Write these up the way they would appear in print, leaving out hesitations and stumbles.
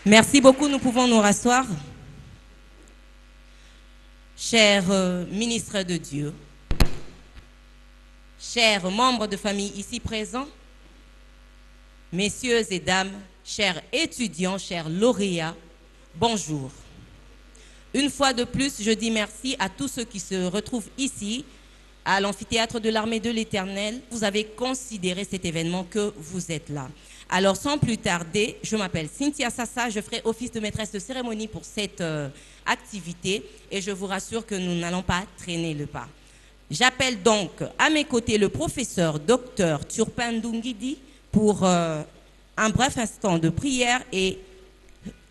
Merci beaucoup, nous pouvons nous rasseoir. Chers ministres de Dieu, chers membres de famille ici présents, messieurs et dames, chers étudiants, chers lauréats, bonjour. Une fois de plus, je dis merci à tous ceux qui se retrouvent ici, à l'amphithéâtre de l'Armée de l'Éternel. Vous avez considéré cet événement, que vous êtes là. Alors, sans plus tarder, je m'appelle Cynthia Sassa, je ferai office de maîtresse de cérémonie pour cette activité et je vous rassure que nous n'allons pas traîner le pas. J'appelle donc à mes côtés le professeur Dr Turpin Ndungidi pour un bref instant de prière et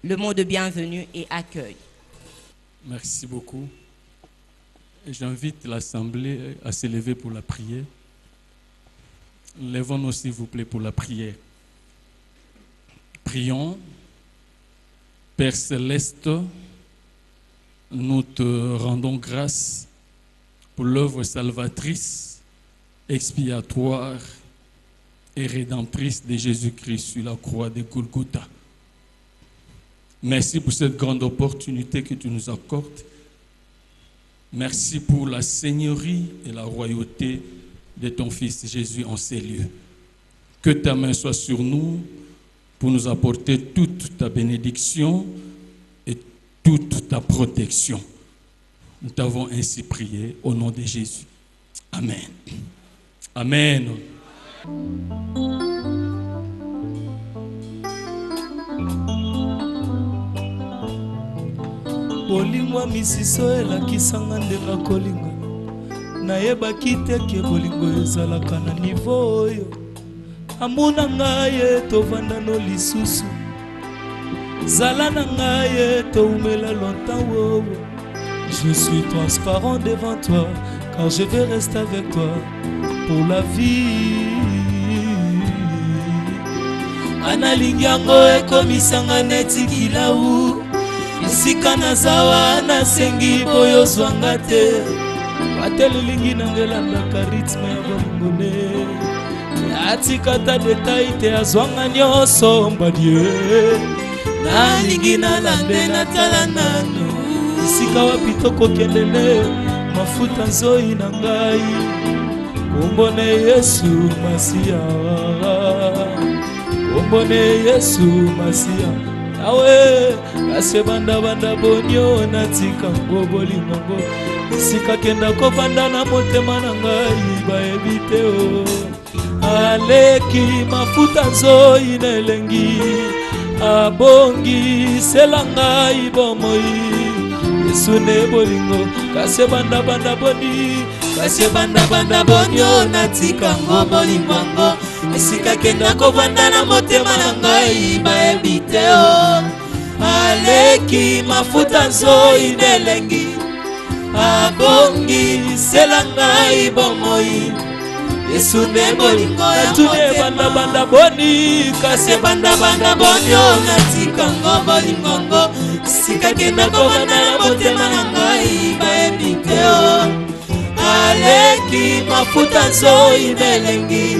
le mot de bienvenue et accueil. Merci beaucoup. J'invite l'Assemblée à se lever pour la prière. Lèvons-nous s'il vous plaît pour la prière. Prions. Père Céleste, nous te rendons grâce pour l'œuvre salvatrice, expiatoire et rédemptrice de Jésus-Christ sur la croix de Golgotha. Merci pour cette grande opportunité que tu nous accordes. Merci pour la seigneurie et la royauté de ton Fils Jésus en ces lieux. Que ta main soit sur nous pour nous apporter toute ta bénédiction et toute ta protection. Nous t'avons ainsi prié au nom de Jésus. Amen. Amen. Bolingo misiso elakisanga ndenga kolinga nayebaki te ke bolingo ezalaka na nivo oyo amuna ngai tovanda no lisusu zala na ngai toumela longtemps wowo. Je suis transparent devant toi car je vais rester avec toi pour la vie. Analingi yango ekomisanga neti kilau isika nazawa nasengi boyo zwanga te batelelingi nangelandaka rythme ya bolingone atikata detail te azwanga nyonso mbadie nalingi nalande natala nano isika wapi tokokendele mafuta nzoi na ngai kombone Yesu Masiya kombone Yesu Masiya awe kase banda bonio natika ngo bolingo sika kenda ko banda na motema na ngai bayebi te o aleki mafuta nzoi na elengi abongi sela ngai bomoi Yesu ne bolingo kase banda boni kase banda bonio natika ngo bolingo esika kenda ko banda na motema na ngai bayebi te o aleki mafuta nzoi nelengi abongi sela ngai bomoi Yesu ne bolingo ya motema banda boni kase banda bonio natika ngo bolingo esika kenda ko banda na motema na ngai bayebi te o aleki mafuta nzoi nelengi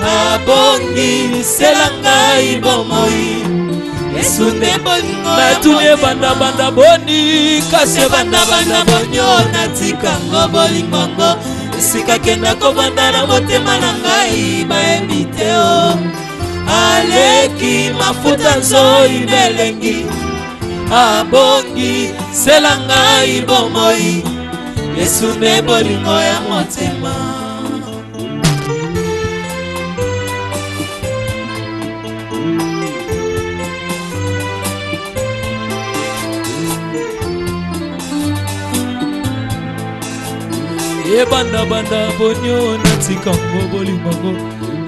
abongi sela ngai bomoi Yesu ne bolingo natunie banda boni kase banda bonio natika ngo bolingo esika kenda ko banda na motema na ngai bayebi te o aleki mafuta nzoi nelengi abongi sela ngai bomoi Yesu ne bolingo ya motema. Banda bonio natika ngo bolingo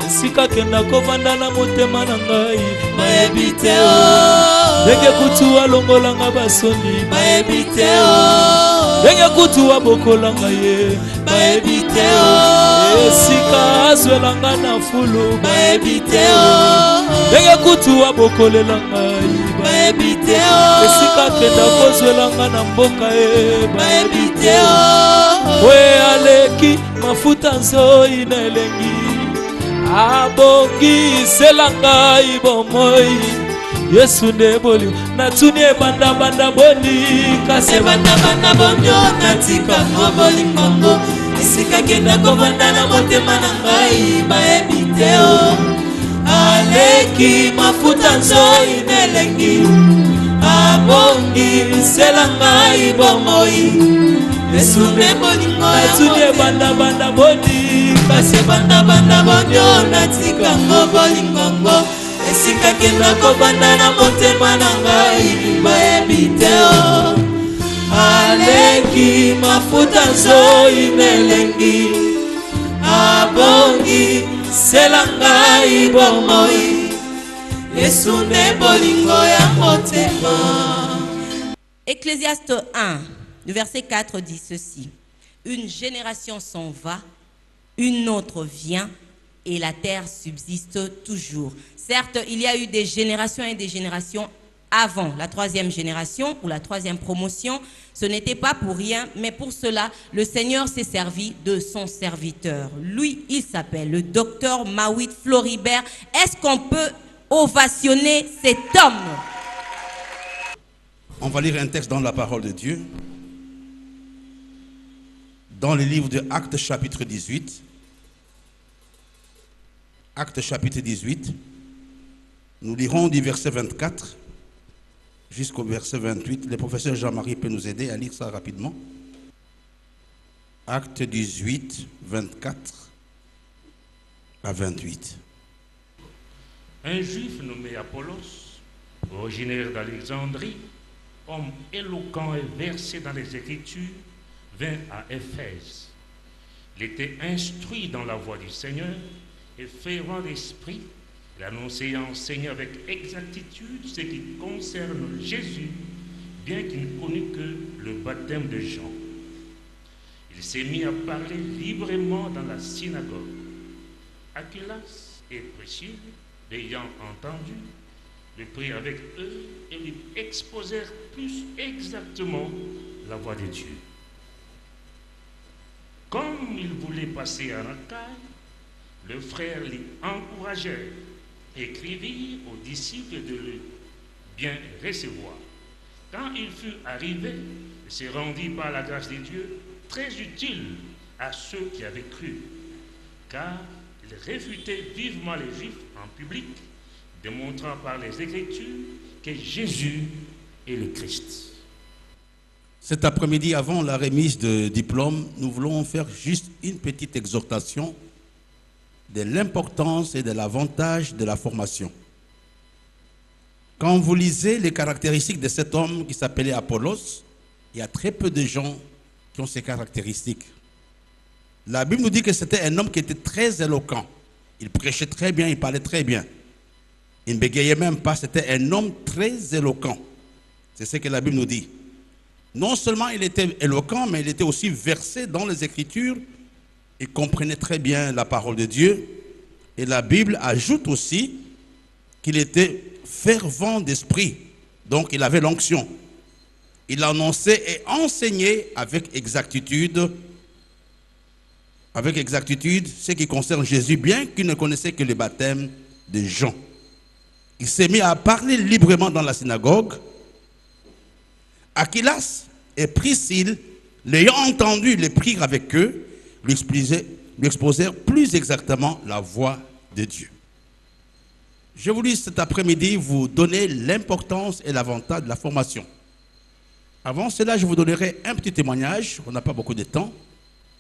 esika kenda ko banda na motema na ngai bayebi te o ndenge kutu alongolanga basoni bayebi te o ndenge kutu abokolanga ye bayebi te o esika azwelanga na fulu bayebi te o ndenge kutu abokolelanga bayebi te o esika kenda kozwelanga na mboka ye bayebi te o we aleki mafuta nzoi na elengi abongi sela ngai bomoi Yesu nde bolingo natuni ebanda boni kasi ebanda bonyo natika ngo bolingo esika kenda kovanda na motema na ngai bayebi te o aleki mafuta nzoi nelengi abongi misela ngai bomoi Yesu nde bolingo natuni ebanda boni kasi ebanda bonyo natika ngo bolingo esika kenda kovanda na motema na ngai bayebi te o aleki mafuta nzoi nelengi abongi sela ngai bomoi Yesu nde bolingo ya motema. Ecclésiaste 1, le verset 4 dit ceci. Une génération s'en va, une autre vient, et la terre subsiste toujours. Certes, il y a eu des générations et des générations avant la troisième génération ou la troisième promotion. Ce n'était pas pour rien, mais pour cela, le Seigneur s'est servi de son serviteur. Lui, il s'appelle le docteur Mawit Floribert. Est-ce qu'on peut ovationner cet homme? On va lire un texte dans la parole de Dieu. Dans le livre de Actes chapitre 18. Actes chapitre 18. Nous lirons du verset 24 jusqu'au verset 28. Le professeur Jean-Marie peut nous aider à lire ça rapidement. Actes 18, 24 à 28. Un juif nommé Apollos, originaire d'Alexandrie, homme éloquent et versé dans les Écritures, vint à Éphèse. Il était instruit dans la voie du Seigneur et fervent d'esprit. Il annonçait et enseignait avec exactitude ce qui concerne Jésus, bien qu'il ne connût que le baptême de Jean. Il s'est mis à parler librement dans la synagogue. Aquilas et Priscille, l'ayant entendu, le prirent avec eux et lui exposèrent plus exactement la voie de Dieu. Comme il voulait passer à Achaïe, le frère l'y encourageait, écrivit aux disciples de le bien recevoir. Quand il fut arrivé, il se rendit par la grâce de Dieu très utile à ceux qui avaient cru, car il réfutait vivement les Juifs en public, démontrant par les Écritures que Jésus est le Christ. Cet après-midi, avant la remise de diplôme, nous voulons faire juste une petite exhortation de l'importance et de l'avantage de la formation. Quand vous lisez les caractéristiques de cet homme qui s'appelait Apollos, il y a très peu de gens qui ont ces caractéristiques. La Bible nous dit que c'était un homme qui était très éloquent. Il prêchait très bien, il parlait très bien. Il ne bégayait même pas, c'était un homme très éloquent. C'est ce que la Bible nous dit. Non seulement il était éloquent, mais il était aussi versé dans les Écritures. Il comprenait très bien la parole de Dieu. Et la Bible ajoute aussi qu'il était fervent d'esprit. Donc il avait l'onction. Il annonçait et enseignait avec exactitude ce qui concerne Jésus, bien qu'il ne connaissait que le baptême de Jean. Il s'est mis à parler librement dans la synagogue. Aquilas et Priscille, l'ayant entendu, les prirent avec eux, lui exposèrent plus exactement la voie de Dieu. Je voulais cet après-midi vous donner l'importance et l'avantage de la formation. Avant cela, je vous donnerai un petit témoignage. On n'a pas beaucoup de temps.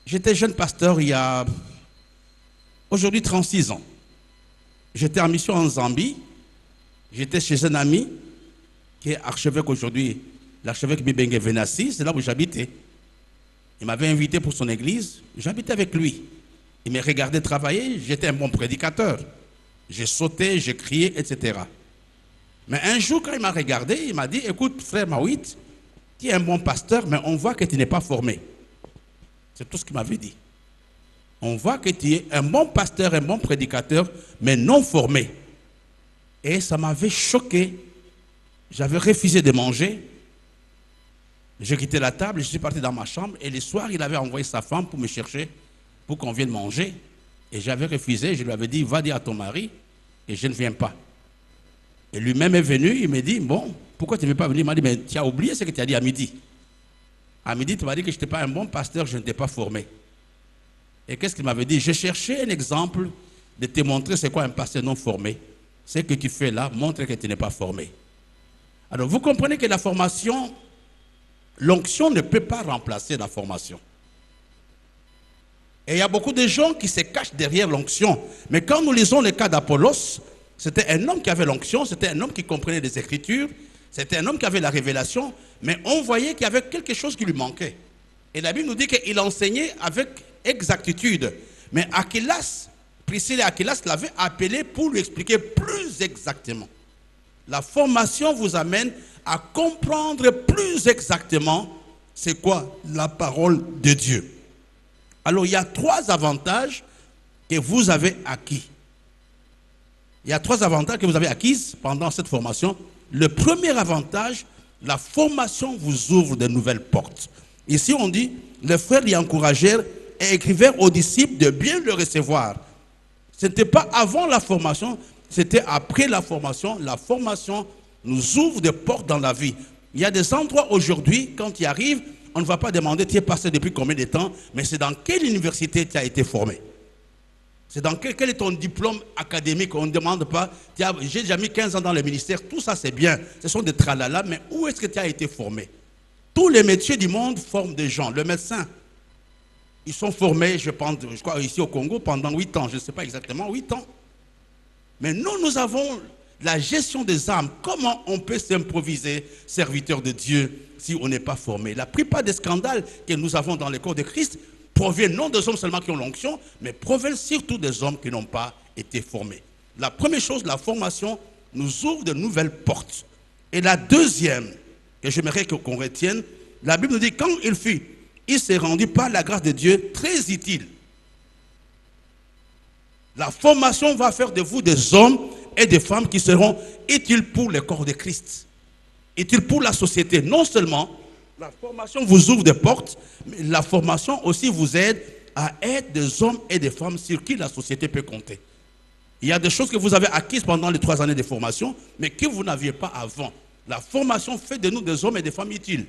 J'étais jeune pasteur il y a aujourd'hui 36 ans. J'étais en mission en Zambie. J'étais chez un ami qui est archevêque aujourd'hui, l'archevêque Bibenge Venassi, c'est là où j'habitais. Il m'avait invité pour son église, j'habitais avec lui. Il me regardait travailler, j'étais un bon prédicateur. J'ai sauté, j'ai crié, etc. Mais un jour, quand il m'a regardé, il m'a dit, écoute, frère Mawit, tu es un bon pasteur, mais on voit que tu n'es pas formé. C'est tout ce qu'il m'avait dit. On voit que tu es un bon pasteur, un bon prédicateur, mais non formé. Et ça m'avait choqué. J'avais refusé de manger. J'ai quitté la table, je suis parti dans ma chambre. Et le soir, il avait envoyé sa femme pour me chercher, pour qu'on vienne manger. Et j'avais refusé. Je lui avais dit, va dire à ton mari que je ne viens pas. Et lui-même est venu, il me dit, bon, pourquoi tu ne veux pas venir? Il m'a dit, mais tu as oublié ce que tu as dit à midi. À midi, tu m'as dit que je n'étais pas un bon pasteur, je ne t'ai pas formé. Et qu'est-ce qu'il m'avait dit? Je cherchais un exemple de te montrer c'est quoi un pasteur non formé. Ce que tu fais là montre que tu n'es pas formé. Alors vous comprenez que la formation, l'onction ne peut pas remplacer la formation. Et il y a beaucoup de gens qui se cachent derrière l'onction. Mais quand nous lisons le cas d'Apollos, c'était un homme qui avait l'onction, c'était un homme qui comprenait les Écritures, c'était un homme qui avait la révélation, mais on voyait qu'il y avait quelque chose qui lui manquait. Et la Bible nous dit qu'il enseignait avec exactitude. Mais Aquilas, Priscille et Aquilas l'avaient appelé pour lui expliquer plus exactement. La formation vous amène à comprendre plus exactement c'est quoi la parole de Dieu. Alors il y a 3 avantages que vous avez acquis. Il y a 3 avantages que vous avez acquis pendant cette formation. Le premier avantage, la formation vous ouvre de nouvelles portes. Ici on dit, les frères y encouragèrent et écrivèrent aux disciples de bien le recevoir. Ce n'était pas avant la formation, c'était après la formation. La formation nous ouvre des portes dans la vie. Il y a des endroits aujourd'hui, quand tu y arrives, on ne va pas demander tu es passé depuis combien de temps, mais c'est dans quelle université tu as été formé. C'est dans quel est ton diplôme académique. On ne demande pas, j'ai déjà mis 15 ans dans le ministère, tout ça c'est bien, ce sont des tralala, mais où est-ce que tu as été formé? Tous les métiers du monde forment des gens. Le médecin, ils sont formés, je crois ici au Congo, pendant 8 ans, je ne sais pas exactement, 8 ans. Mais nous avons la gestion des âmes. Comment on peut s'improviser serviteur de Dieu si on n'est pas formé? La plupart des scandales que nous avons dans le corps de Christ proviennent non des hommes seulement qui ont l'onction, mais proviennent surtout des hommes qui n'ont pas été formés. La première chose, la formation nous ouvre de nouvelles portes. Et la deuxième, que j'aimerais qu'on retienne, la Bible nous dit, quand il s'est rendu par la grâce de Dieu très utile. La formation va faire de vous des hommes et des femmes qui seront utiles pour le corps de Christ, utiles pour la société. Non seulement la formation vous ouvre des portes, mais la formation aussi vous aide à être des hommes et des femmes sur qui la société peut compter. Il y a des choses que vous avez acquises pendant les 3 années de formation, mais que vous n'aviez pas avant. La formation fait de nous des hommes et des femmes utiles.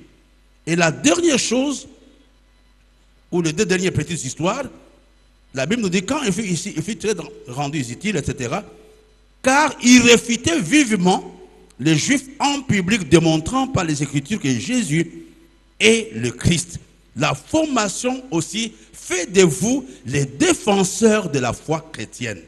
Et la dernière chose, ou les 2 dernières petites histoires, la Bible nous dit quand il fut très rendu utile, etc., car il réfutait vivement les Juifs en public, démontrant par les Écritures que Jésus est le Christ. La formation aussi fait de vous les défenseurs de la foi chrétienne.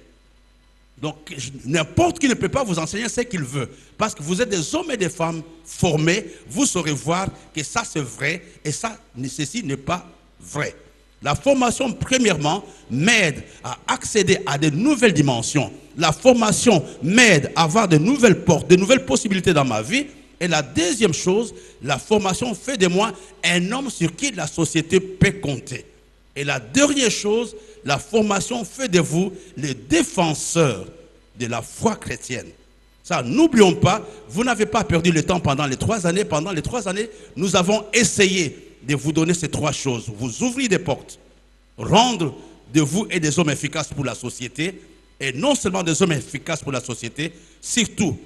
Donc, n'importe qui ne peut pas vous enseigner ce qu'il veut. Parce que vous êtes des hommes et des femmes formés, vous saurez voir que ça c'est vrai et ça, ceci n'est pas vrai. La formation, premièrement, m'aide à accéder à de nouvelles dimensions. La formation m'aide à avoir de nouvelles portes, de nouvelles possibilités dans ma vie. Et la deuxième chose, la formation fait de moi un homme sur qui la société peut compter. Et la dernière chose, la formation fait de vous les défenseurs de la foi chrétienne. Ça, n'oublions pas, vous n'avez pas perdu le temps pendant les 3 années. Pendant les 3 années, nous avons essayé de vous donner ces 3 choses. Vous ouvrir des portes, rendre de vous et des hommes efficaces pour la société, et non seulement des hommes efficaces pour la société, surtout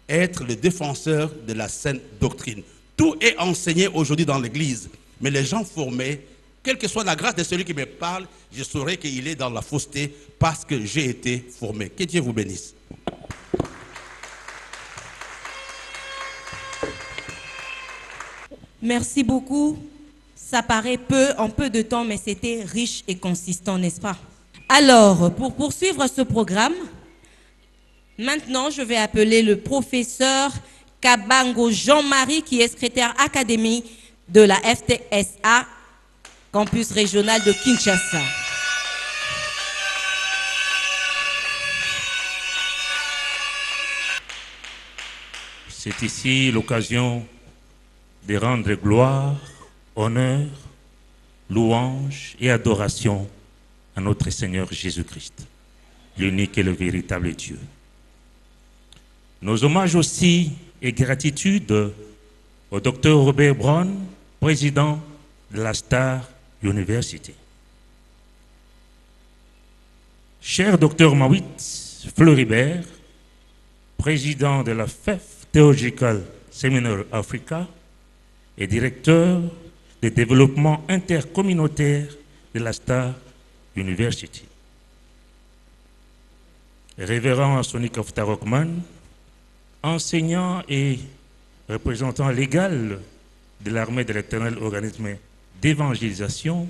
être le défenseur de la saine doctrine. Tout est enseigné aujourd'hui dans l'église, mais les gens formés, quelle que soit la grâce de celui qui me parle, je saurai qu'il est dans la fausseté parce que j'ai été formé. Que Dieu vous bénisse. Merci beaucoup. Ça paraît peu en peu de temps, mais c'était riche et consistant, n'est-ce pas? Alors, pour poursuivre ce programme, maintenant, je vais appeler le professeur Kabango Jean-Marie, qui est secrétaire académique de la FTSA, campus régional de Kinshasa. C'est ici l'occasion de rendre gloire, honneur, louange et adoration à notre Seigneur Jésus-Christ, l'unique et le véritable Dieu. Nos hommages aussi et gratitude au Dr Robert Brown, président de la Star University. Cher Dr Mawit Fleuribert, président de la FEF Theological Seminary Africa et directeur de développement intercommunautaire de la Star University. Révérend Sonny Kofta Rockman, enseignant et représentant légal de l'armée de l'Éternel, organisme d'évangélisation,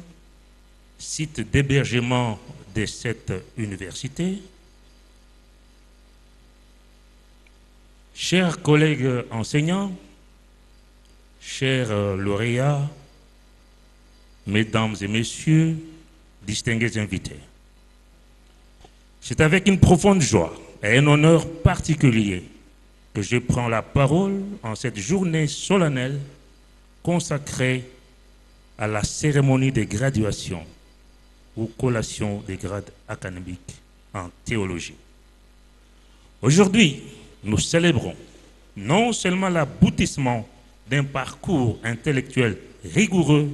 site d'hébergement de cette université. Chers collègues enseignants, chers lauréats, mesdames et messieurs, distingués invités, c'est avec une profonde joie et un honneur particulier que je prends la parole en cette journée solennelle consacrée à la cérémonie de graduation ou collation des grades académiques en théologie. Aujourd'hui, nous célébrons non seulement l'aboutissement d'un parcours intellectuel rigoureux,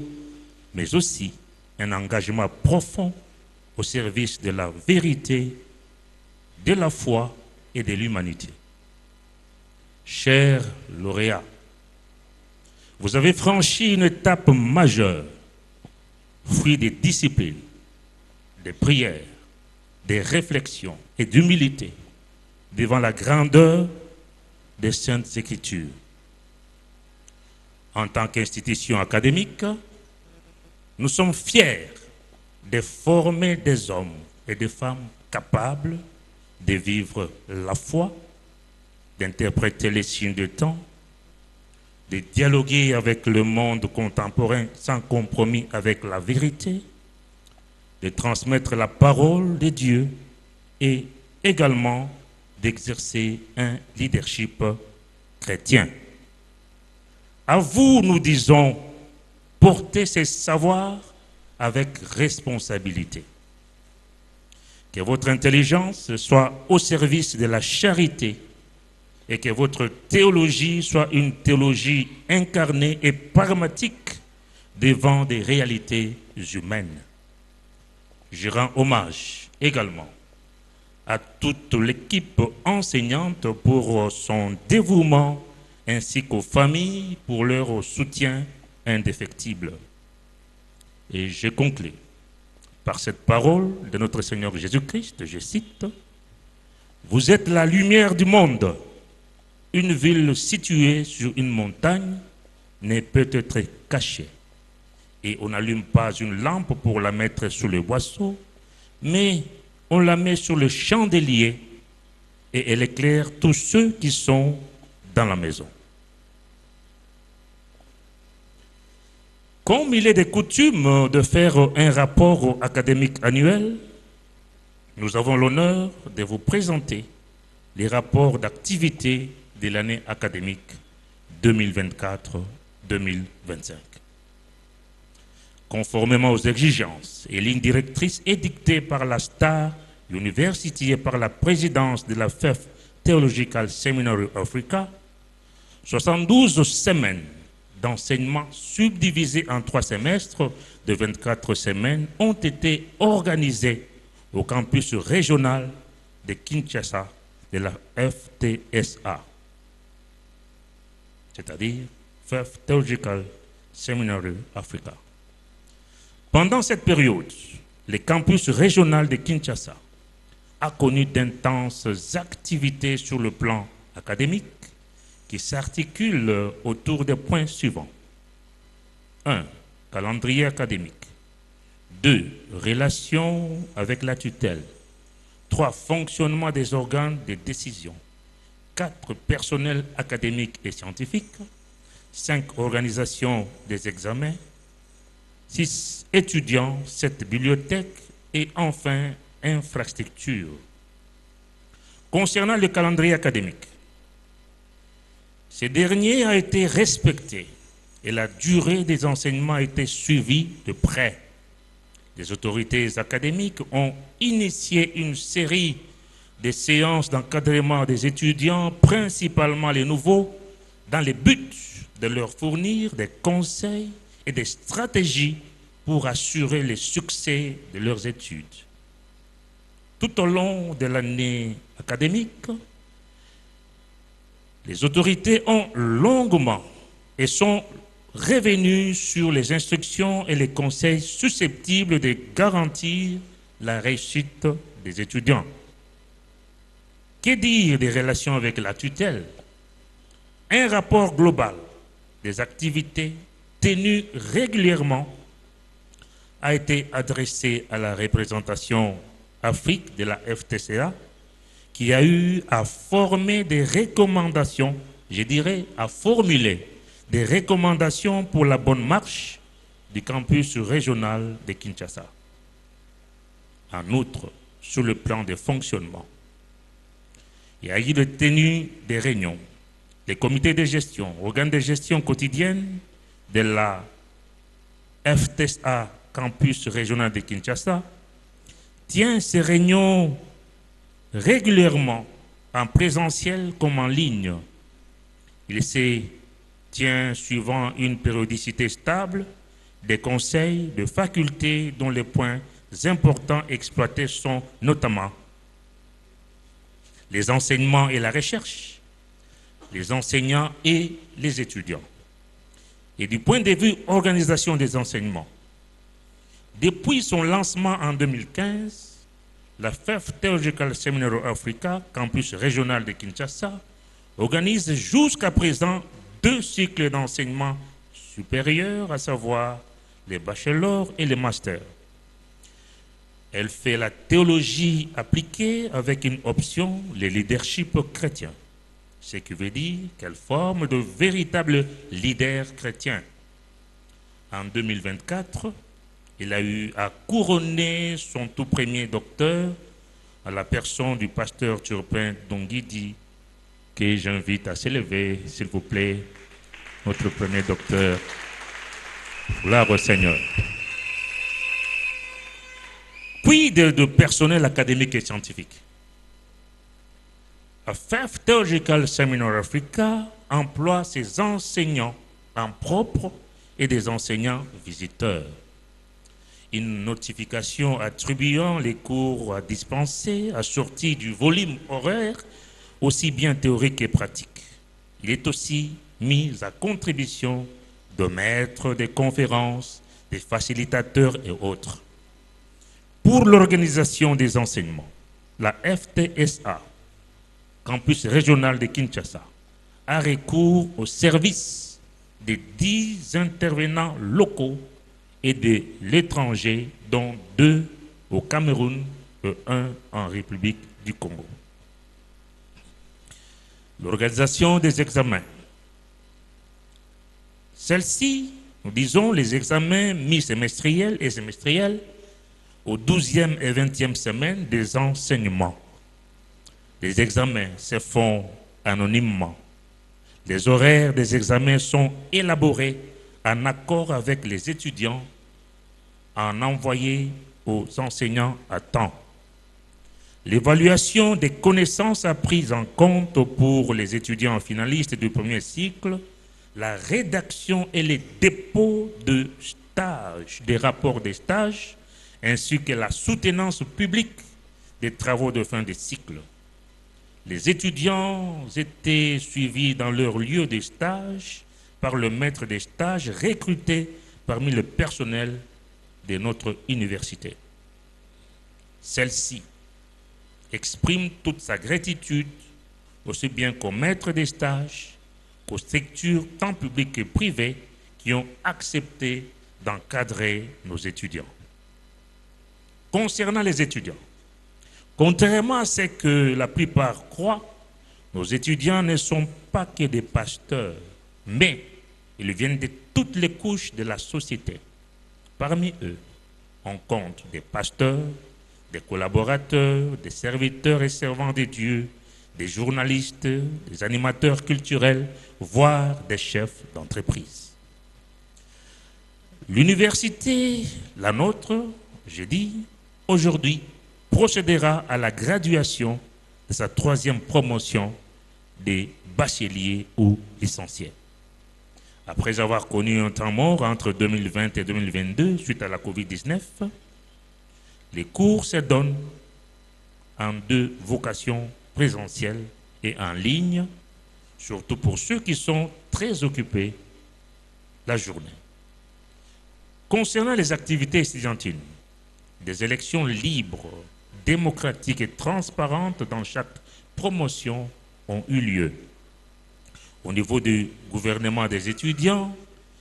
mais aussi un engagement profond au service de la vérité, de la foi et de l'humanité. Chers lauréats, vous avez franchi une étape majeure, fruit des disciplines, des prières, des réflexions et d'humilité devant la grandeur des Saintes Écritures. En tant qu'institution académique, nous sommes fiers de former des hommes et des femmes capables de vivre la foi, d'interpréter les signes du temps, de dialoguer avec le monde contemporain sans compromis avec la vérité, de transmettre la parole de Dieu et également d'exercer un leadership chrétien. À vous, nous disons, portez ces savoirs avec responsabilité. Que votre intelligence soit au service de la charité et que votre théologie soit une théologie incarnée et pragmatique devant des réalités humaines. Je rends hommage également à toute l'équipe enseignante pour son dévouement ainsi qu'aux familles pour leur soutien indéfectible. Et je conclus par cette parole de notre Seigneur Jésus-Christ, je cite, « Vous êtes la lumière du monde. Une ville située sur une montagne ne peut être cachée. Et on n'allume pas une lampe pour la mettre sous le boisseau, mais on la met sur le chandelier et elle éclaire tous ceux qui sont dans la maison. » Comme il est de coutume de faire un rapport académique annuel, nous avons l'honneur de vous présenter les rapports d'activité de l'année académique 2024-2025. Conformément aux exigences et lignes directrices édictées par la Star University et par la présidence de la FEF Theological Seminary Africa, 72 semaines d'enseignement subdivisées en 3 semestres de 24 semaines ont été organisées au campus régional de Kinshasa de la FTSA, c'est-à-dire FEF Theological Seminary Africa. Pendant cette période, le campus régional de Kinshasa a connu d'intenses activités sur le plan académique qui s'articulent autour des points suivants. 1. Calendrier académique. 2. Relations avec la tutelle. 3. Fonctionnement des organes de décision. 4. Personnel académique et scientifique. 5. Organisation des examens. 6. Étudiants, 7. Bibliothèque et enfin infrastructure. Concernant le calendrier académique, ce dernier a été respecté et la durée des enseignements a été suivie de près. Les autorités académiques ont initié une série de séances d'encadrement des étudiants, principalement les nouveaux, dans le but de leur fournir des conseils et des stratégies pour assurer le succès de leurs études. Tout au long de l'année académique, Les autorités ont longuement et sont revenues sur les instructions et les conseils susceptibles de garantir la réussite des étudiants. Que dire des relations avec la tutelle? Un rapport global des activités tenues régulièrement a été adressé à la représentation Afrique de la FTCA, qui a eu à former des recommandations, je dirais à formuler des recommandations pour la bonne marche du campus régional de Kinshasa. En outre, sur le plan de fonctionnement, il y a eu tenu des réunions. Les comités de gestion, organes de gestion quotidienne de la FTSA campus régional de Kinshasa, tient ces réunions régulièrement en présentiel comme en ligne. Il se tient suivant une périodicité stable des conseils de facultés dont les points importants exploités sont notamment les enseignements et la recherche, les enseignants et les étudiants. Et du point de vue organisation des enseignements, depuis son lancement en 2015, la FEF Theological Seminary of Africa, campus régional de Kinshasa, organise jusqu'à présent 2 cycles d'enseignement supérieur, à savoir les bachelors et les masters. Elle fait la théologie appliquée avec une option, le leadership chrétien, ce qui veut dire qu'elle forme de véritables leaders chrétiens. En 2024, il a eu à couronner son tout premier docteur à la personne du pasteur Turpin Dongidi, que j'invite à s'élever, s'il vous plaît, notre premier docteur. Gloire au Seigneur. Puis de personnel académique et scientifique. A FEF Theological Seminary Africa emploie ses enseignants en propre et des enseignants visiteurs. Une notification attribuant les cours à dispenser assortie du volume horaire, aussi bien théorique que pratique. Il est aussi mis à contribution de maîtres des conférences, des facilitateurs et autres. Pour l'organisation des enseignements, la FTSA, campus régional de Kinshasa, a recours au service des 10 intervenants locaux et de l'étranger, dont 2 au Cameroun et 1 en République du Congo. L'organisation des examens. Celle-ci, nous disons les examens mi-semestriels et semestriels aux 12e et 20e semaines des enseignements. Les examens se font anonymement. Les horaires des examens sont élaborés en accord avec les étudiants, en envoyés aux enseignants à temps. L'évaluation des connaissances apprises en compte pour les étudiants finalistes du premier cycle, la rédaction et les dépôts de stages, des rapports des stages, ainsi que la soutenance publique des travaux de fin de cycle. Les étudiants étaient suivis dans leur lieu de stage par le maître des stages recruté parmi le personnel de notre université. Celle-ci exprime toute sa gratitude aussi bien qu'aux maîtres des stages qu'aux structures tant publiques que privées qui ont accepté d'encadrer nos étudiants. Concernant les étudiants, contrairement à ce que la plupart croient, nos étudiants ne sont pas que des pasteurs, mais ils viennent de toutes les couches de la société. Parmi eux, on compte des pasteurs, des collaborateurs, des serviteurs et servants de Dieu, des journalistes, des animateurs culturels, voire des chefs d'entreprise. L'université, la nôtre, je dis, aujourd'hui, procédera à la graduation de sa 3e promotion des bacheliers ou licenciés. Après avoir connu un temps mort entre 2020 et 2022 suite à la Covid-19, les cours se donnent en 2 vocations présentielles et en ligne surtout pour ceux qui sont très occupés la journée. Concernant les activités estudiantines, des élections libres, démocratiques et transparentes dans chaque promotion ont eu lieu. Au niveau du gouvernement des étudiants,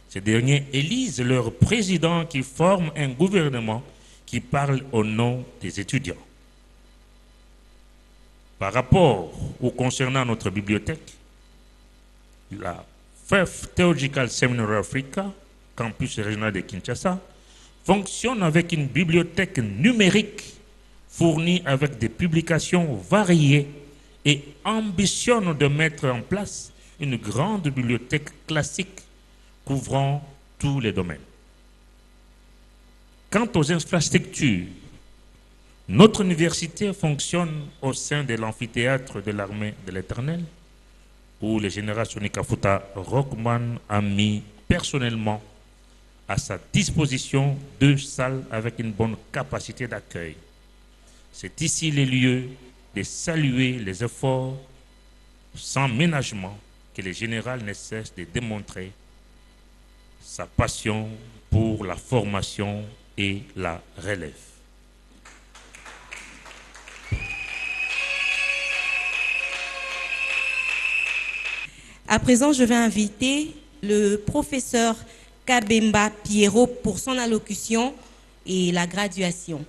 ces derniers élisent leur président qui forme un gouvernement qui parle au nom des étudiants. Par rapport ou concernant notre bibliothèque, la First Theological Seminary Africa, campus régional de Kinshasa, fonctionne avec une bibliothèque numérique fournie avec des publications variées et ambitionne de mettre en place une grande bibliothèque classique couvrant tous les domaines. Quant aux infrastructures, notre université fonctionne au sein de l'amphithéâtre de l'armée de l'Éternel, où le général Sonny Kafuta Rockman a mis personnellement à sa disposition 2 salles avec une bonne capacité d'accueil. C'est ici le lieu de saluer les efforts sans ménagement que le général ne cesse de démontrer sa passion pour la formation et la relève. À présent, je vais inviter le professeur Kabemba Pierrot pour son allocution et la graduation.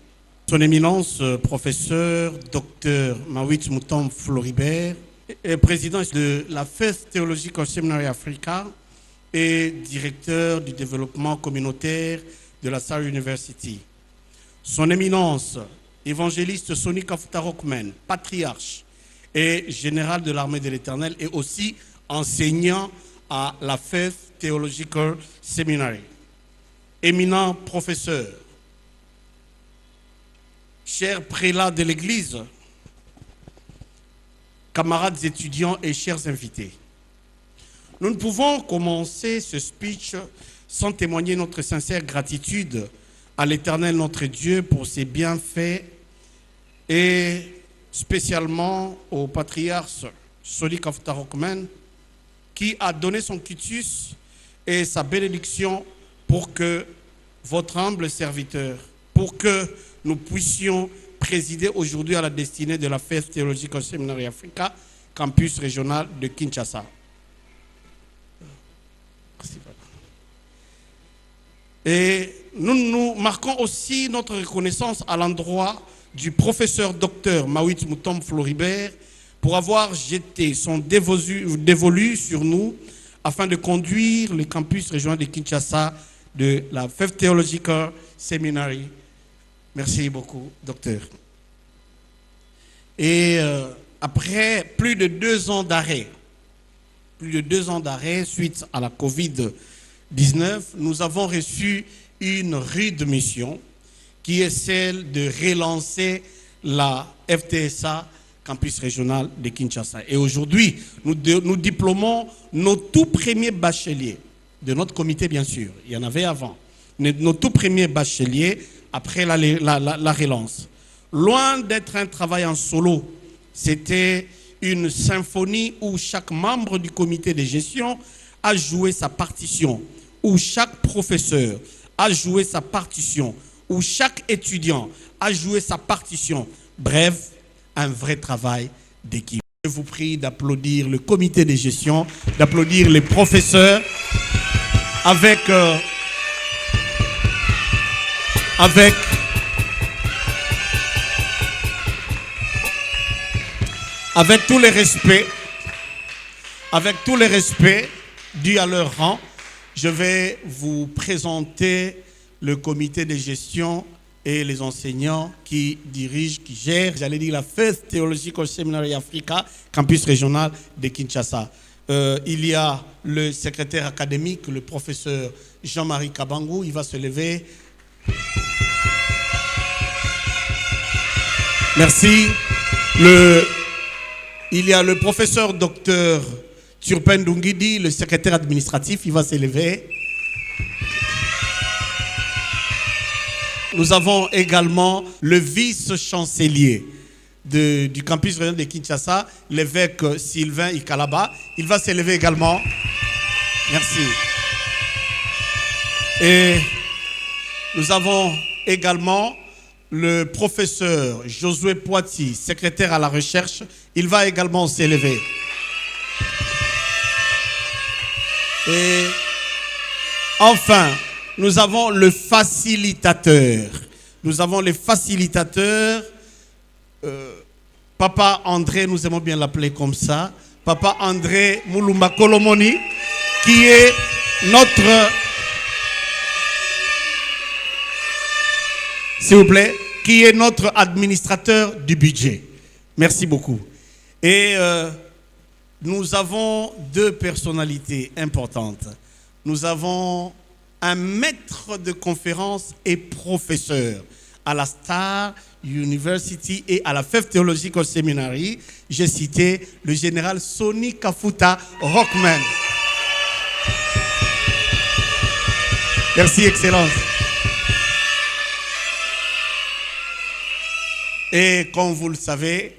Son Éminence, professeur, docteur Mawit Moutom Floribert, est président de la First Theological Seminary Africa et directeur du développement communautaire de la Sarah University. Son Éminence, évangéliste Sonny Kafuta Rockman, patriarche et général de l'armée de l'Éternel, est aussi enseignant à la First Theological Seminary. Éminent professeur, chers prélats de l'Église, camarades étudiants et chers invités, nous ne pouvons commencer ce speech sans témoigner notre sincère gratitude à l'Éternel notre Dieu pour ses bienfaits et spécialement au patriarche Sonny Kafuta Rockman qui a donné son quitus et sa bénédiction pour que votre humble serviteur, pour que nous puissions présider aujourd'hui à la destinée de la First Theological Seminary Africa, campus régional de Kinshasa. Et nous marquons aussi notre reconnaissance à l'endroit du professeur docteur Mawit Moutom Floribert pour avoir jeté son dévolu sur nous afin de conduire le campus régional de Kinshasa de la First Theological Seminary. Merci beaucoup, docteur. Et après plus de 2 ans d'arrêt, suite à la Covid-19, nous avons reçu une rude mission qui est celle de relancer la FTSA, campus régional de Kinshasa. Et aujourd'hui, nous diplômons nos tout premiers bacheliers, de notre comité bien sûr, il y en avait avant, nos tout premiers bacheliers après la relance. Loin d'être un travail en solo, c'était une symphonie où chaque membre du comité de gestion a joué sa partition, où chaque professeur a joué sa partition, où chaque étudiant a joué sa partition. Bref, un vrai travail d'équipe. Je vous prie d'applaudir le comité de gestion, d'applaudir les professeurs avec tout le respect dû à leur rang. Je vais vous présenter le comité de gestion et les enseignants qui dirigent, qui gèrent, j'allais dire la First Theological Seminary Africa, campus régional de Kinshasa. Il y a le secrétaire académique, le professeur Jean-Marie Kabangou, il va se lever. Merci. Il y a le professeur docteur Turpen Dungidi, le secrétaire administratif, il va s'élever. Nous avons également le vice-chancelier, du campus régional de Kinshasa, l'évêque Sylvain Ikalaba. Il va s'élever également. Merci. Et nous avons également le professeur Josué Poiti, secrétaire à la recherche. Il va également s'élever. Et enfin, nous avons le facilitateur. Nous avons les facilitateurs. Papa André, nous aimons bien l'appeler comme ça. Papa André Moulumba Kolomoni, qui est notre... S'il vous plaît, qui est notre administrateur du budget. Merci beaucoup. Et nous avons deux personnalités importantes. Nous avons un maître de conférence et professeur à la Star University et à la Fifth Theological Seminary. J'ai cité le général Sonny Kafuta Rockman. Merci, Excellence. Et comme vous le savez,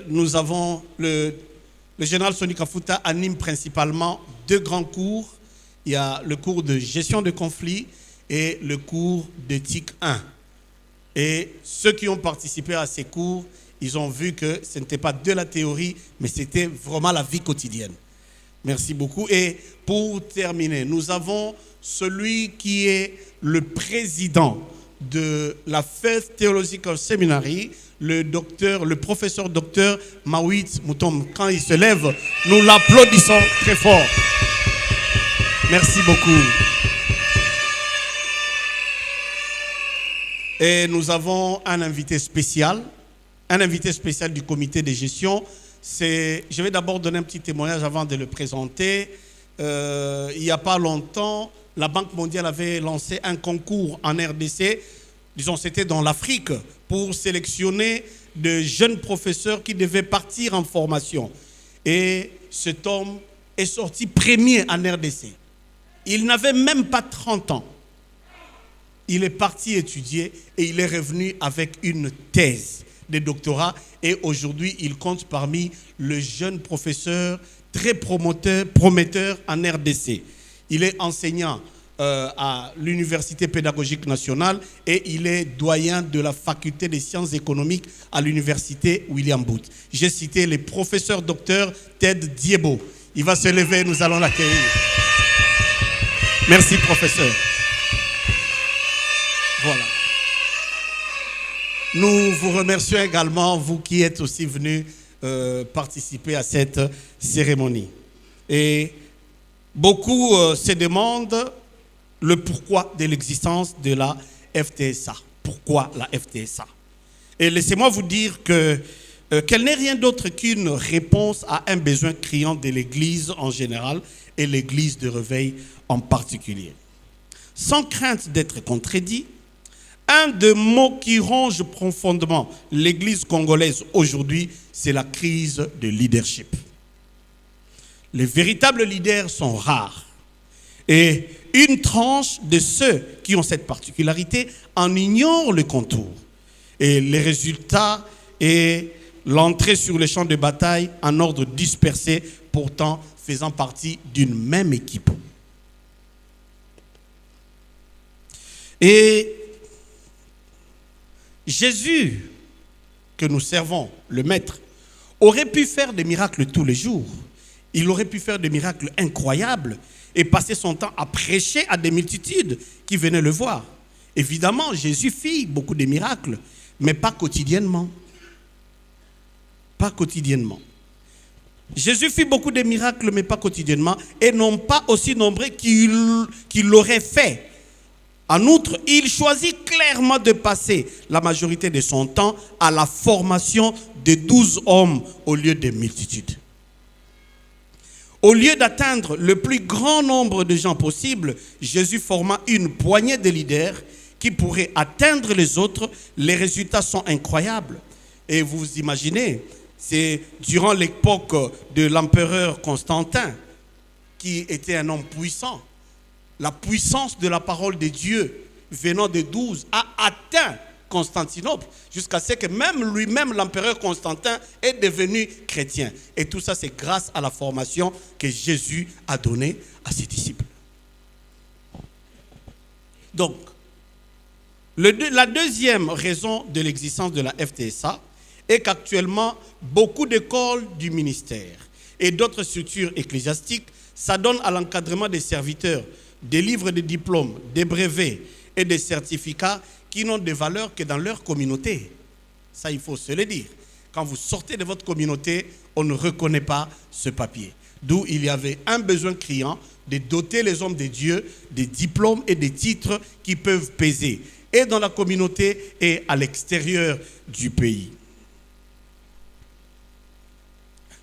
nous avons le général Sonny Kafuta anime principalement deux grands cours. Il y a le cours de gestion de conflits et le cours d'éthique 1. Et ceux qui ont participé à ces cours, ils ont vu que ce n'était pas de la théorie, mais c'était vraiment la vie quotidienne. Merci beaucoup. Et pour terminer, nous avons celui qui est le président de la Fifth Theological Seminary, le professeur docteur Mawit Moutom. Quand il se lève, nous l'applaudissons très fort. Merci beaucoup. Et nous avons un invité spécial du comité de gestion. Je vais d'abord donner un petit témoignage avant de le présenter. Il n'y a pas longtemps, la Banque mondiale avait lancé un concours en RDC, disons c'était dans l'Afrique, pour sélectionner de jeunes professeurs qui devaient partir en formation. Et cet homme est sorti premier en RDC. Il n'avait même pas 30 ans. Il est parti étudier et il est revenu avec une thèse de doctorat. Et aujourd'hui, il compte parmi les jeunes professeurs très prometteurs en RDC. Il est enseignant à l'Université pédagogique nationale et il est doyen de la faculté des sciences économiques à l'Université William Booth. J'ai cité le professeur docteur Ted Diebo. Il va se lever, nous allons l'accueillir. Merci, professeur. Voilà. Nous vous remercions également, vous qui êtes aussi venus participer à cette cérémonie. Et beaucoup se demandent le pourquoi de l'existence de la FTSA. Pourquoi la FTSA? Et laissez-moi vous dire qu'elle n'est rien d'autre qu'une réponse à un besoin criant de l'Église en général et l'Église de Réveil en particulier. Sans crainte d'être contredit, un des mots qui ronge profondément l'Église congolaise aujourd'hui, c'est la crise de leadership. Les véritables leaders sont rares. Et une tranche de ceux qui ont cette particularité en ignore le contour. Et les résultats est l'entrée sur le champ de bataille en ordre dispersé, pourtant faisant partie d'une même équipe. Et Jésus, que nous servons, le Maître, aurait pu faire des miracles tous les jours. Il aurait pu faire des miracles incroyables et passer son temps à prêcher à des multitudes qui venaient le voir. Évidemment, Jésus fit beaucoup de miracles, mais pas quotidiennement. Pas quotidiennement. Jésus fit beaucoup de miracles, mais pas quotidiennement, et non pas aussi nombreux qu'il l'aurait fait. En outre, il choisit clairement de passer la majorité de son temps à la formation de 12 hommes au lieu des multitudes. Au lieu d'atteindre le plus grand nombre de gens possible, Jésus forma une poignée de leaders qui pourraient atteindre les autres. Les résultats sont incroyables. Et vous imaginez, c'est durant l'époque de l'empereur Constantin, qui était un homme puissant. La puissance de la parole de Dieu venant de 12 a atteint Constantinople, jusqu'à ce que même lui-même, l'empereur Constantin, est devenu chrétien. Et tout ça, c'est grâce à la formation que Jésus a donnée à ses disciples. Donc, la deuxième raison de l'existence de la FTSA est qu'actuellement, beaucoup d'écoles du ministère et d'autres structures ecclésiastiques s'adonnent à l'encadrement des serviteurs, des livres de diplômes, des brevets et des certificats qui n'ont de valeur que dans leur communauté. Ça, il faut se le dire. Quand vous sortez de votre communauté, on ne reconnaît pas ce papier. D'où il y avait un besoin criant de doter les hommes de Dieu des diplômes et des titres qui peuvent peser, et dans la communauté et à l'extérieur du pays.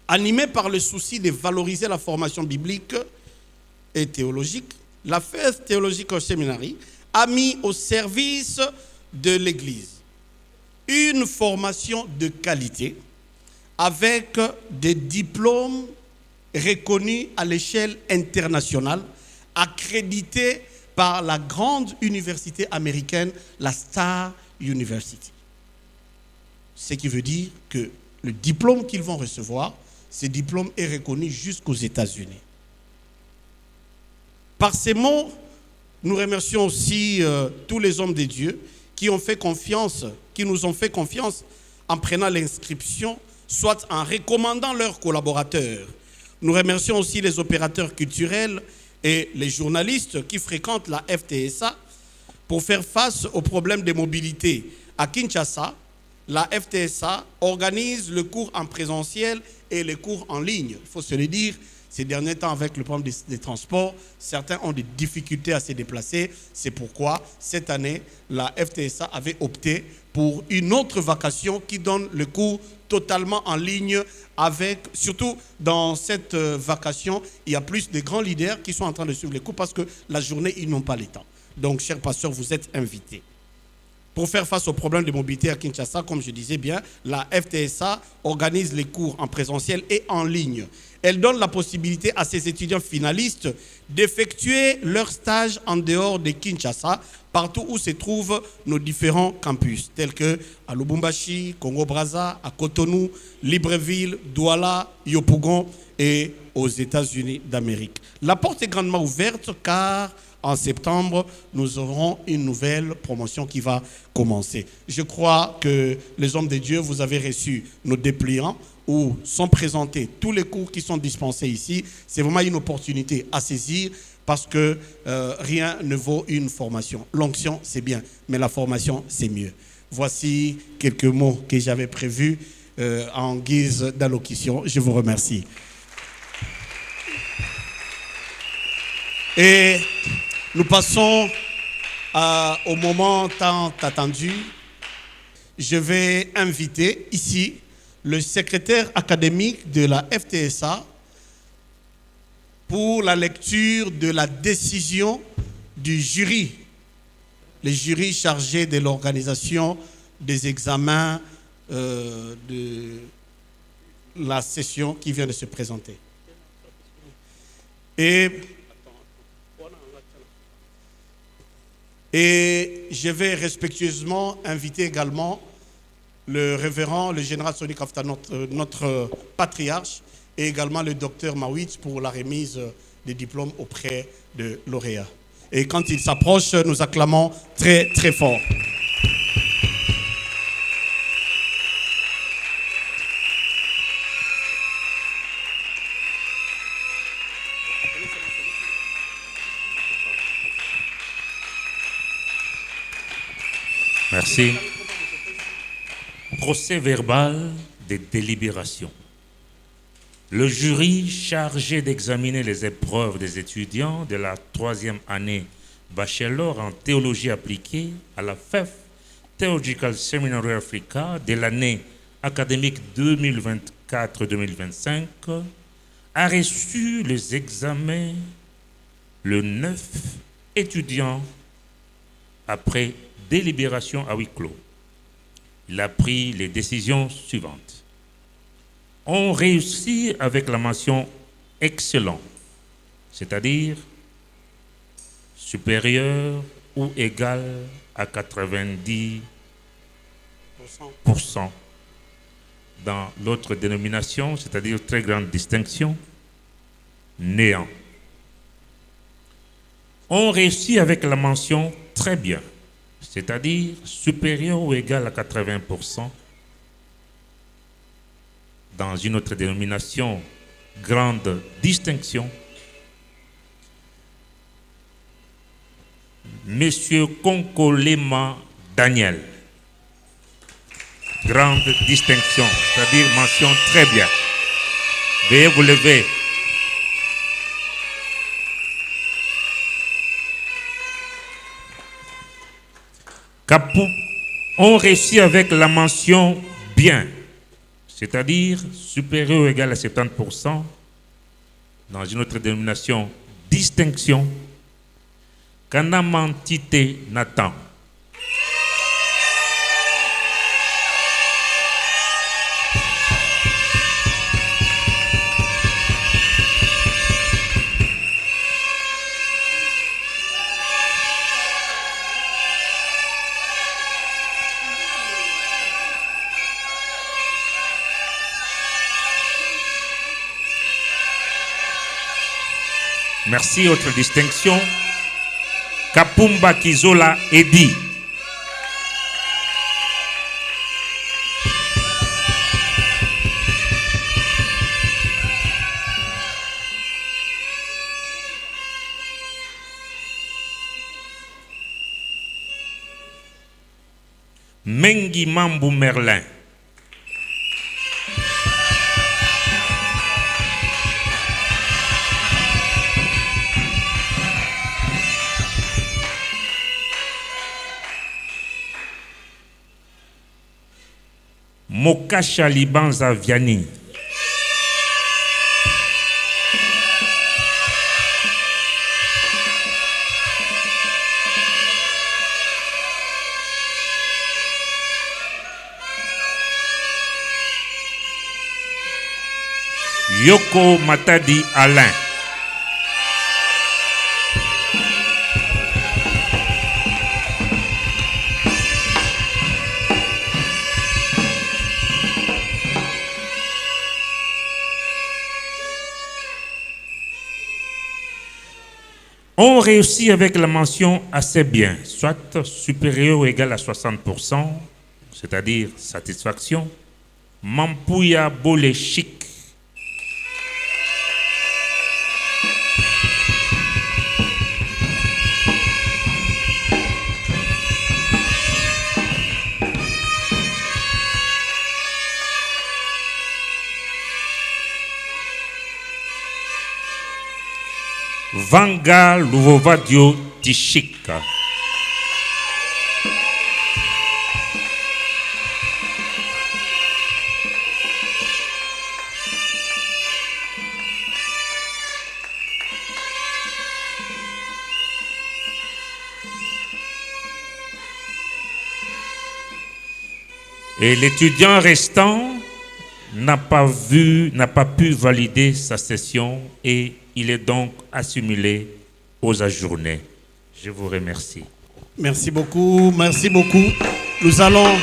Animé par le souci de valoriser la formation biblique et théologique, la First Theological Seminary a mis au service de l'Église une formation de qualité avec des diplômes reconnus à l'échelle internationale, accrédités par la grande université américaine, la Star University. Ce qui veut dire que le diplôme qu'ils vont recevoir, ce diplôme est reconnu jusqu'aux États-Unis. Par ces mots, nous remercions aussi tous les hommes de Dieu qui nous ont fait confiance en prenant l'inscription, soit en recommandant leurs collaborateurs. Nous remercions aussi les opérateurs culturels et les journalistes qui fréquentent la FTSA pour faire face aux problèmes de mobilité. À Kinshasa, la FTSA organise le cours en présentiel et les cours en ligne. Il faut se le dire, ces derniers temps, avec le problème des transports, certains ont des difficultés à se déplacer. C'est pourquoi, cette année, la FTSA avait opté pour une autre vacation qui donne le cours totalement en ligne. Surtout dans cette vacation, il y a plus de grands leaders qui sont en train de suivre les cours parce que la journée, ils n'ont pas le temps. Donc, chers pasteurs, vous êtes invités. Pour faire face aux problèmes de mobilité à Kinshasa, comme je disais bien, la FTSA organise les cours en présentiel et en ligne. Elle donne la possibilité à ses étudiants finalistes d'effectuer leur stage en dehors de Kinshasa, partout où se trouvent nos différents campus, tels que à Lubumbashi, Congo-Brazza, à Cotonou, Libreville, Douala, Yopougon et aux États-Unis d'Amérique. La porte est grandement ouverte car en septembre, nous aurons une nouvelle promotion qui va commencer. Je crois que les hommes de Dieu, vous avez reçu nos dépliants où sont présentés tous les cours qui sont dispensés ici. C'est vraiment une opportunité à saisir parce que rien ne vaut une formation. L'onction, c'est bien, mais la formation, c'est mieux. Voici quelques mots que j'avais prévus en guise d'allocution. Je vous remercie. Et nous passons au moment tant attendu. Je vais inviter ici le secrétaire académique de la FTSA pour la lecture de la décision du jury, le jury chargé de l'organisation des examens de la session qui vient de se présenter. Et je vais respectueusement inviter également le révérend, le général Sonny Kafta, notre patriarche, et également le docteur Mawitz pour la remise des diplômes auprès de lauréats. Et quand il s'approche, nous acclamons très très fort. Merci. Procès verbal des délibérations. Le jury chargé d'examiner les épreuves des étudiants de la 3e année bachelor en théologie appliquée à la FEF Theological Seminary Africa de l'année académique 2024-2025 a reçu les examens le 9 étudiants après délibération à huis clos. Il a pris les décisions suivantes. On réussit avec la mention excellent, c'est-à-dire supérieur ou égal à 90 Dans l'autre dénomination, c'est-à-dire très grande distinction, néant. On réussit avec la mention très bien, c'est-à-dire supérieur ou égal à 80%. Dans une autre dénomination, grande distinction. Monsieur Konkolema Daniel. Grande distinction, c'est-à-dire mention très bien. Veuillez vous lever. On réussit avec la mention bien, c'est-à-dire supérieur ou égal à 70%. Dans une autre dénomination, distinction. Kanamantite Nathan. Merci, autre distinction. Kapumba Kizola Edi. Mengi Mambu Merlin. Mokasha Libanza Vianney. Yoko Matadi Alain. On réussit avec la mention assez bien, soit supérieur ou égal à 60%, c'est-à-dire satisfaction. Mampouya Bolé Chic. Vanga Luvovadio Tishika. Et l'étudiant restant n'a pas pu valider sa session et il est donc assimilé aux ajournés. Je vous remercie. Merci beaucoup, merci beaucoup. Nous allons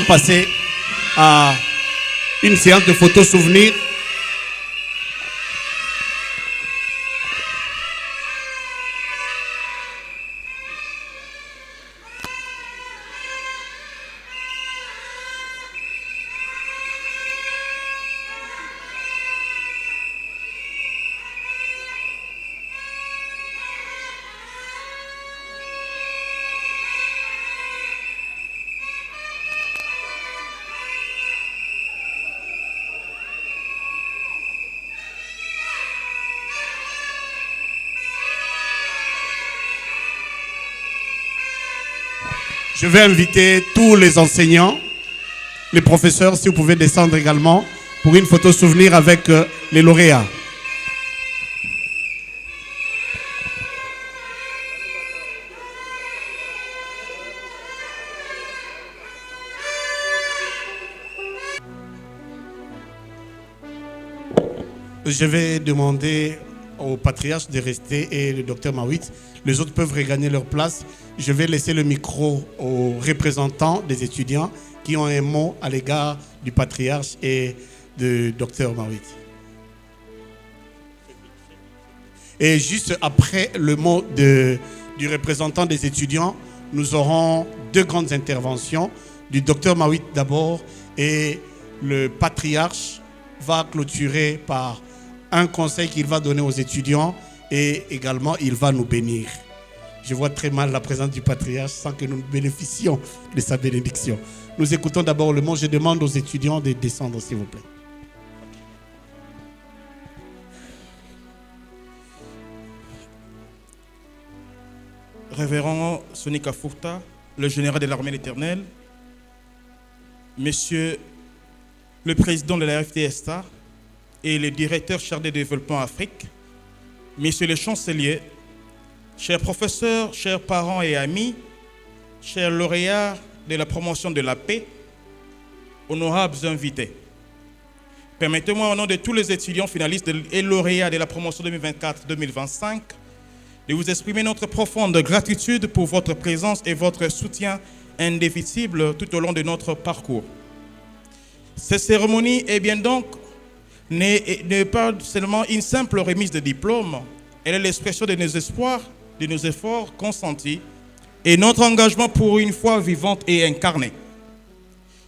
passer à une séance de photos souvenirs. Je vais inviter tous les enseignants, les professeurs, si vous pouvez descendre également, pour une photo souvenir avec les lauréats. Je vais demander au patriarche de rester et le docteur Mawit. Les autres peuvent regagner leur place. je vais laisser le micro aux représentants des étudiants qui ont un mot à l'égard du patriarche et de Dr Mawit. Et juste après le mot du représentant des étudiants, nous aurons 2 grandes interventions du Dr Mawit d'abord, et le patriarche va clôturer par un conseil qu'il va donner aux étudiants et également il va nous bénir. Je vois très mal la présence du patriarche sans que nous bénéficions de sa bénédiction. Nous écoutons d'abord le mot. Je demande aux étudiants de descendre, s'il vous plaît. Révérend Sonika Fourta, le général de l'armée éternelle, Monsieur le président de la FTSA et le directeur chargé de développement Afrique, Messieurs les chanceliers, chers professeurs, chers parents et amis, chers lauréats de la promotion de la paix, honorables invités. Permettez-moi, au nom de tous les étudiants finalistes et lauréats de la promotion 2024-2025, de vous exprimer notre profonde gratitude pour votre présence et votre soutien indéfectible tout au long de notre parcours. Cette cérémonie n'est pas seulement une simple remise de diplôme, elle est l'expression de nos espoirs, de nos efforts consentis et notre engagement pour une foi vivante et incarnée.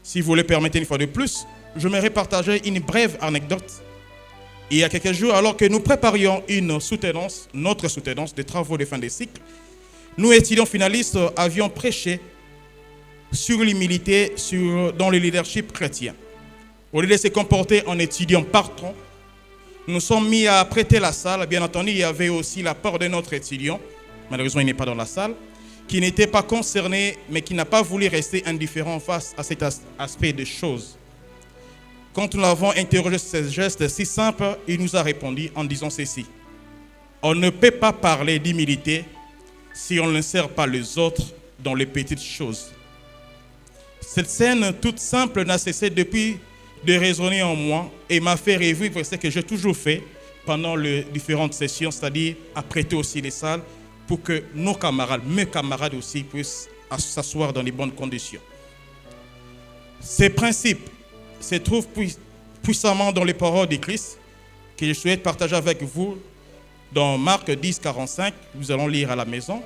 Si vous le permettez une fois de plus, j'aimerais partager une brève anecdote. Il y a quelques jours, alors que nous préparions notre soutenance des travaux de fin de cycle, nous, étudiants finalistes, avions prêché sur l'humilité dans le leadership chrétien. Au lieu de se comporter en étudiants partants, nous sommes mis à prêter la salle. Bien entendu, il y avait aussi la part de notre étudiant, malheureusement il n'est pas dans la salle, qui n'était pas concerné, mais qui n'a pas voulu rester indifférent face à cet aspect des choses. Quand nous l'avons interrogé sur ce geste si simple, il nous a répondu en disant ceci: on ne peut pas parler d'humilité si on ne sert pas les autres dans les petites choses. Cette scène toute simple n'a cessé depuis de résonner en moi et m'a fait revivre ce que j'ai toujours fait pendant les différentes sessions, c'est-à-dire apprêter aussi les salles pour que nos camarades, mes camarades aussi, puissent s'asseoir dans les bonnes conditions. Ces principes se trouvent puissamment dans les paroles de Christ que je souhaite partager avec vous dans Marc 10, 45. Nous allons lire à la maison.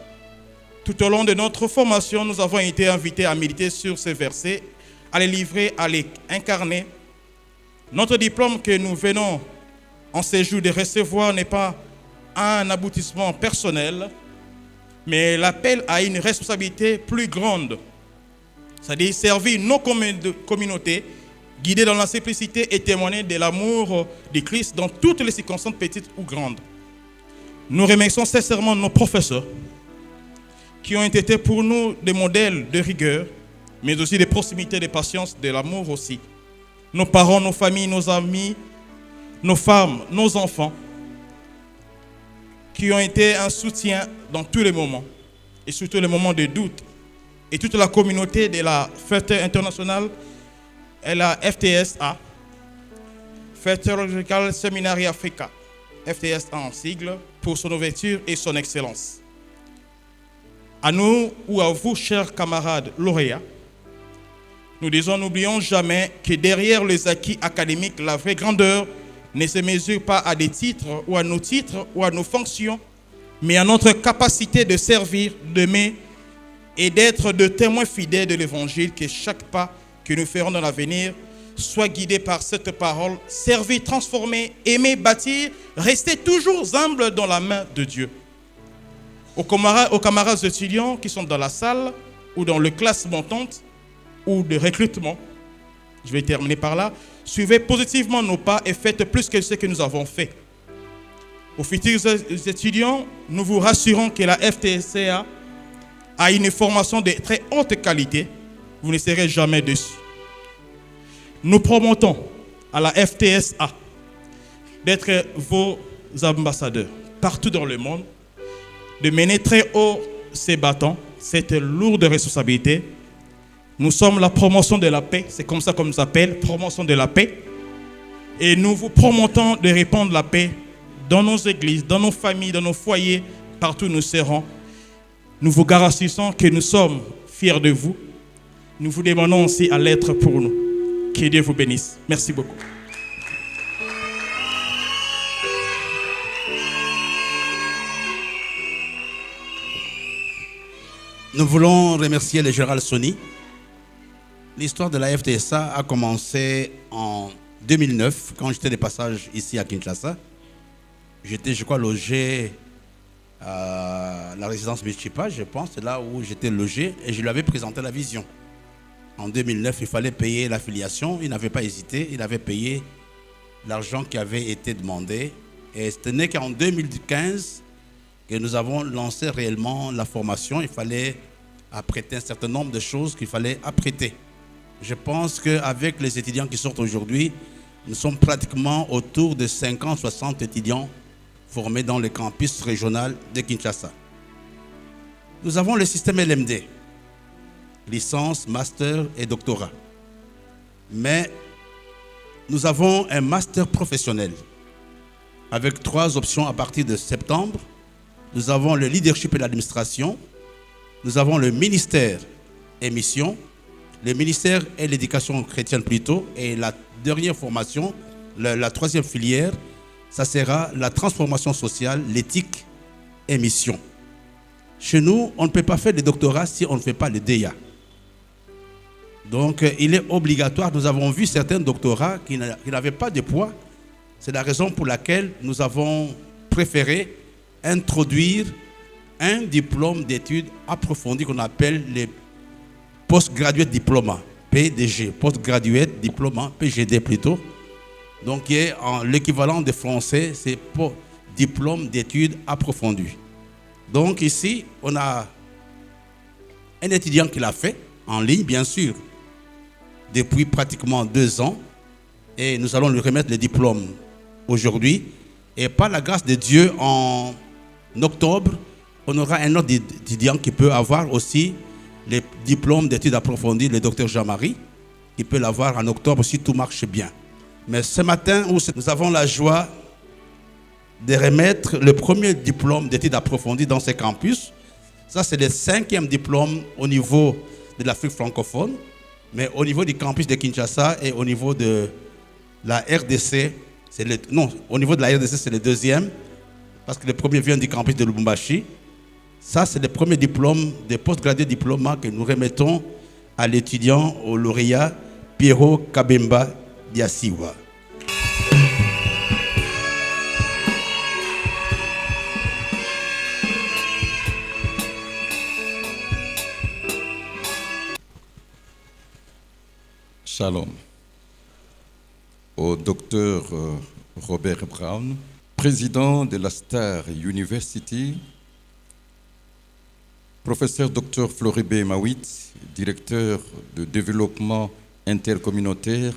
Tout au long de notre formation, nous avons été invités à méditer sur ces versets, à les livrer, à les incarner. Notre diplôme que nous venons en ces jours de recevoir n'est pas un aboutissement personnel, mais l'appel à une responsabilité plus grande, c'est-à-dire servir nos communautés, guider dans la simplicité et témoigner de l'amour de Christ dans toutes les circonstances petites ou grandes. Nous remercions sincèrement nos professeurs qui ont été pour nous des modèles de rigueur, mais aussi de proximité, de patience, de l'amour aussi. Nos parents, nos familles, nos amis, nos femmes, nos enfants, qui ont été un soutien dans tous les moments, et surtout les moments de doute. Et toute la communauté de la Fête internationale et la FTSA, Fête Theological Seminary Africa, FTSA en sigle, pour son ouverture et son excellence. À nous ou à vous, chers camarades lauréats, nous disons, n'oublions jamais que derrière les acquis académiques, la vraie grandeur ne se mesure pas à des titres ou à nos fonctions, mais à notre capacité de servir, d'aimer et d'être de témoins fidèles de l'Évangile, que chaque pas que nous ferons dans l'avenir soit guidé par cette parole, servir, transformer, aimer, bâtir, rester toujours humble dans la main de Dieu. Aux camarades étudiants qui sont dans la salle ou dans le classe montante ou de recrutement, je vais terminer par là, suivez positivement nos pas et faites plus que ce que nous avons fait. Aux futurs étudiants, nous vous rassurons que la FTSA a une formation de très haute qualité. Vous ne serez jamais déçus. Nous promettons à la FTSA d'être vos ambassadeurs partout dans le monde, de mener très haut ces bâtons, cette lourde responsabilité. Nous sommes la promotion de la paix, c'est comme ça qu'on nous appelle, promotion de la paix. Et nous vous promettons de répandre la paix dans nos églises, dans nos familles, dans nos foyers, partout où nous serons. Nous vous garantissons que nous sommes fiers de vous. Nous vous demandons aussi à l'être pour nous. Que Dieu vous bénisse. Merci beaucoup. Nous voulons remercier le général Sony. L'histoire de la FTSA a commencé en 2009, quand j'étais de passage ici à Kinshasa. J'étais, je crois, logé à la résidence Michipa, je pense, c'est là où j'étais logé, et je lui avais présenté la vision. En 2009, il fallait payer l'affiliation, il n'avait pas hésité, il avait payé l'argent qui avait été demandé. Et ce n'est qu'en 2015 que nous avons lancé réellement la formation. Il fallait apprêter un certain nombre de choses qu'il fallait apprêter. Je pense qu'avec les étudiants qui sortent aujourd'hui, nous sommes pratiquement autour de 50-60 étudiants formés dans le campus régional de Kinshasa. Nous avons le système LMD, licence, master et doctorat. Mais nous avons un master professionnel avec 3 options à partir de septembre. Nous avons le leadership et l'administration. Nous avons le ministère et mission. Le ministère et l'éducation chrétienne plutôt. Et la dernière formation, la 3e filière, ça sera la transformation sociale, l'éthique et mission. Chez nous, on ne peut pas faire des doctorats si on ne fait pas le DEA. Donc, il est obligatoire. Nous avons vu certains doctorats qui n'avaient pas de poids. C'est la raison pour laquelle nous avons préféré introduire un diplôme d'études approfondies qu'on appelle les Postgraduate Diploma, PDG, Postgraduate Diploma, PGD plutôt. Donc, l'équivalent de français, c'est diplôme d'études approfondies. Donc, ici, on a un étudiant qui l'a fait, en ligne, bien sûr, depuis pratiquement 2 ans. Et nous allons lui remettre le diplôme aujourd'hui. Et par la grâce de Dieu, en octobre, on aura un autre étudiant qui peut avoir aussi le diplôme d'études approfondies, le docteur Jean-Marie, qui peut l'avoir en octobre si tout marche bien. Mais ce matin, nous avons la joie de remettre le premier diplôme d'études approfondies dans ce campus. Ça, c'est le 5e diplôme au niveau de l'Afrique francophone, mais au niveau du campus de Kinshasa et au niveau de la RDC, au niveau de la RDC, c'est le 2e, parce que le premier vient du campus de Lubumbashi. Ça, c'est le premier diplôme de postgradué diplôme que nous remettons à l'étudiant, au lauréat Pierrot Kabemba Diasiwa. Shalom. Au docteur Robert Brown, président de la Star University, professeur Dr Floribert Mawit, directeur de développement intercommunautaire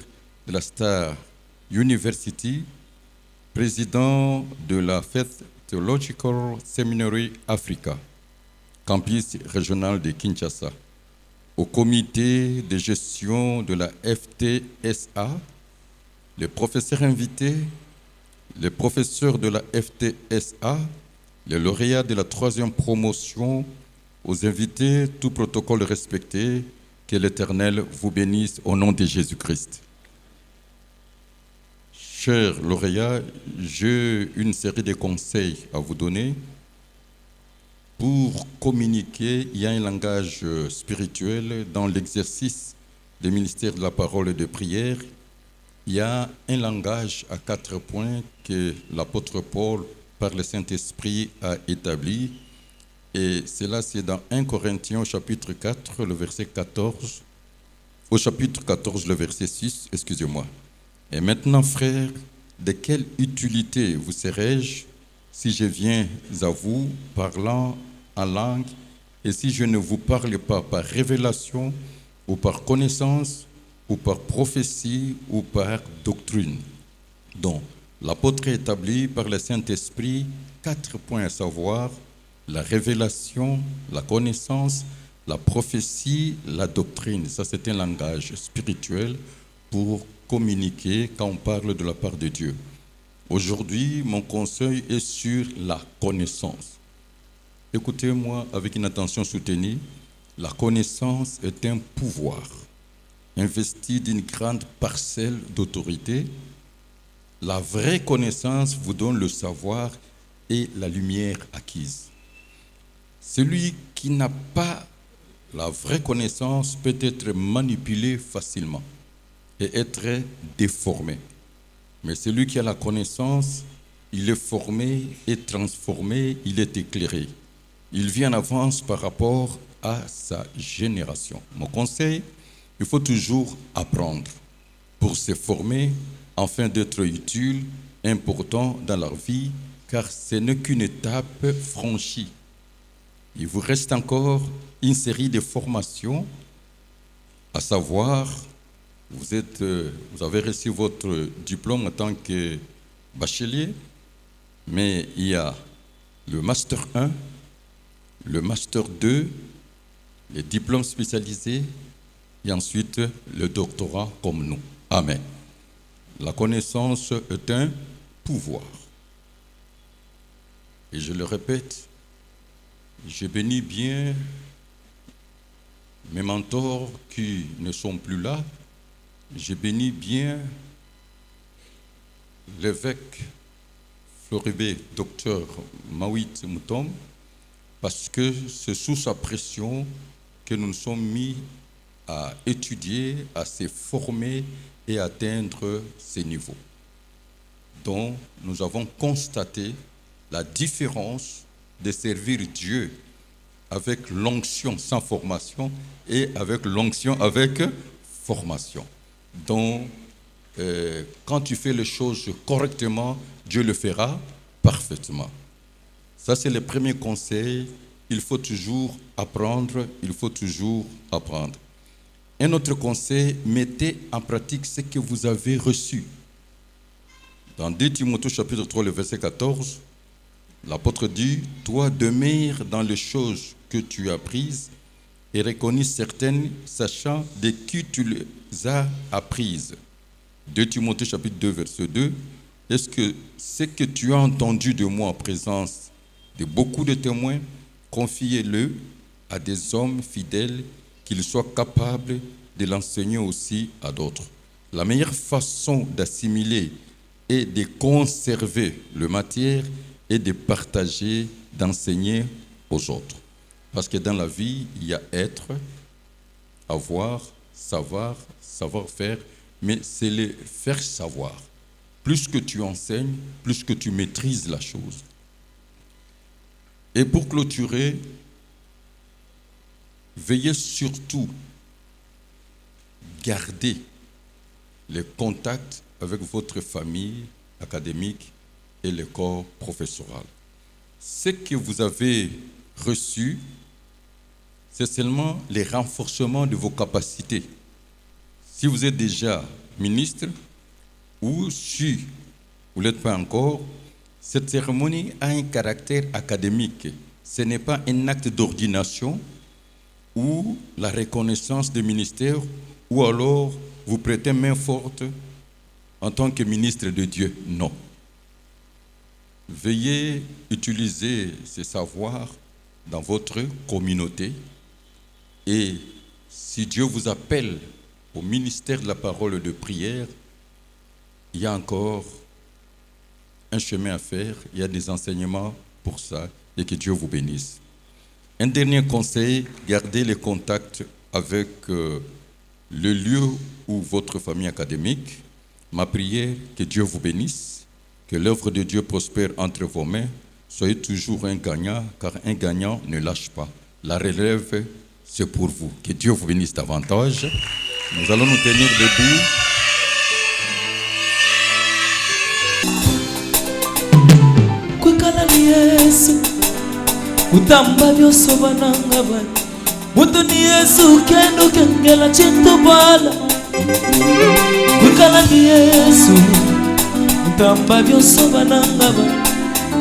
de la Star University, président de la Faith Theological Seminary Africa, campus régional de Kinshasa, au comité de gestion de la FTSA, les professeurs invités, les professeurs de la FTSA, les lauréats de la 3e promotion, aux invités, tout protocole respecté, que l'Éternel vous bénisse au nom de Jésus-Christ. Chers lauréats, j'ai une série de conseils à vous donner. Pour communiquer, il y a un langage spirituel dans l'exercice du ministère de la parole et de prière. Il y a un langage à 4 points que l'apôtre Paul, par le Saint-Esprit, a établi. Et cela, c'est dans 1 Corinthiens, au chapitre 4, le verset 14. Au chapitre 14, le verset 6, excusez-moi. Et maintenant, frères, de quelle utilité vous serais-je si je viens à vous parlant en langue et si je ne vous parle pas par révélation ou par connaissance ou par prophétie ou par doctrine? Donc, l'apôtre établit par le Saint-Esprit 4 points à savoir: la révélation, la connaissance, la prophétie, la doctrine. Ça, c'est un langage spirituel pour communiquer quand on parle de la part de Dieu. Aujourd'hui, mon conseil est sur la connaissance. Écoutez-moi avec une attention soutenue. La connaissance est un pouvoir investi d'une grande parcelle d'autorité. La vraie connaissance vous donne le savoir et la lumière acquise. Celui qui n'a pas la vraie connaissance peut être manipulé facilement et être déformé. Mais celui qui a la connaissance, il est formé et transformé, il est éclairé. Il vit en avance par rapport à sa génération. Mon conseil, il faut toujours apprendre pour se former afin d'être utile, important dans leur vie, car ce n'est qu'une étape franchie. Il vous reste encore une série de formations, à savoir, vous avez reçu votre diplôme en tant que bachelier, mais il y a le Master 1, le Master 2, les diplômes spécialisés et ensuite le doctorat comme nous. Amen. La connaissance est un pouvoir. Et je le répète, je bénis bien mes mentors qui ne sont plus là. Je bénis bien l'évêque Floribé, docteur Mawit Moutom, parce que c'est sous sa pression que nous nous sommes mis à étudier, à se former et à atteindre ces niveaux. Donc, nous avons constaté la différence de servir Dieu avec l'onction sans formation et avec l'onction avec formation. Donc, quand tu fais les choses correctement, Dieu le fera parfaitement. Ça, c'est le premier conseil. Il faut toujours apprendre, il faut toujours apprendre. Un autre conseil, mettez en pratique ce que vous avez reçu. Dans 2 Timothée chapitre 3, le verset 14, l'apôtre dit, « Toi demeure dans les choses que tu as prises et reconnais certaines, sachant de qui tu les as apprises. » 2 Timothée chapitre 2, verset 2, « Est-ce que ce que tu as entendu de moi en présence de beaucoup de témoins, confiez-le à des hommes fidèles, qu'ils soient capables de l'enseigner aussi à d'autres. » La meilleure façon d'assimiler et de conserver le matière est de partager, d'enseigner aux autres. Parce que dans la vie, il y a être, avoir, savoir, savoir-faire, mais c'est le faire savoir. Plus que tu enseignes, plus que tu maîtrises la chose. Et pour clôturer, veillez surtout garder les contacts avec votre famille académique et le corps professoral. Ce que vous avez reçu, c'est seulement le renforcement de vos capacités. Si vous êtes déjà ministre ou si vous ne l'êtes pas encore, cette cérémonie a un caractère académique. Ce n'est pas un acte d'ordination ou la reconnaissance des ministères ou alors vous prêtez main forte en tant que ministre de Dieu. Non. Veuillez utiliser ces savoirs dans votre communauté et si Dieu vous appelle au ministère de la parole de prière, il y a encore un chemin à faire, il y a des enseignements pour ça et que Dieu vous bénisse. Un dernier conseil, gardez les contacts avec le lieu ou votre famille académique. Ma prière, que Dieu vous bénisse, que l'œuvre de Dieu prospère entre vos mains. Soyez toujours un gagnant, car un gagnant ne lâche pas. La relève, c'est pour vous. Que Dieu vous bénisse davantage. Nous allons nous tenir debout. Kwekala ni Yesu, utamba byoso bananga bali. Mutu ni Yesu kendo kengela chintu bala. Kwekala ni Yesu, utamba byoso bananga bali.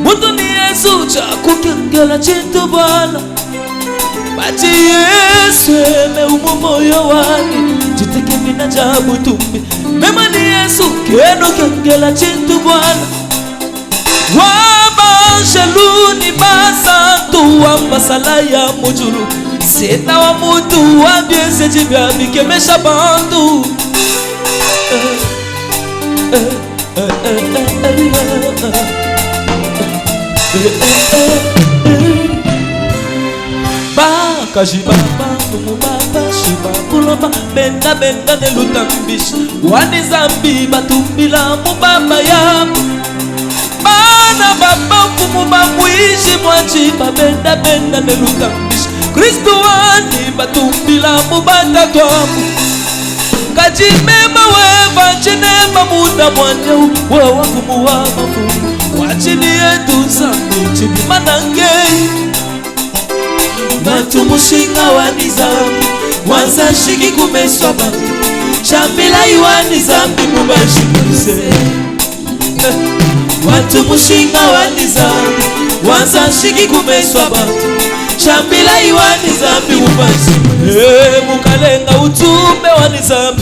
Mutu ni Yesu chaku kengela chintu bala. Bachi Yesu eme umoyo wake, jiteke mina jabu tumbi. Mema ni Yesu kendo kengela chintu bala. Waba bangeluni basantu wa masala ya mujulu sena wa mutu wa bieseti bya bikemesha bantu Kajibaba, Tumubaba, Shiba, Kuloma, Benda, Benda, Nelutambish, Wani Zambi, Batumbila, Mubaba, Yam, Bana, Baba, Kumuba, Muishi, Mwachiba, Benda, Benda, Nelutambish, Kristu Wani, Batumbila, Mubata, Twamu, Kajimema, Weva, Chinema, Muda, Mwanyau, Wawa, Kumuwa, Mafu, Wachini, Etu, Zambi, Chini, Manangei, Bantu mushinga wani zambi Wanza shiki kumeswa bantu Shambila iwani zambi mubashikuse Bantu mushinga wani zambi Wanza shiki kumeswa bantu Shambila iwani zambi mubashikuse Mukalenga utume wani zambi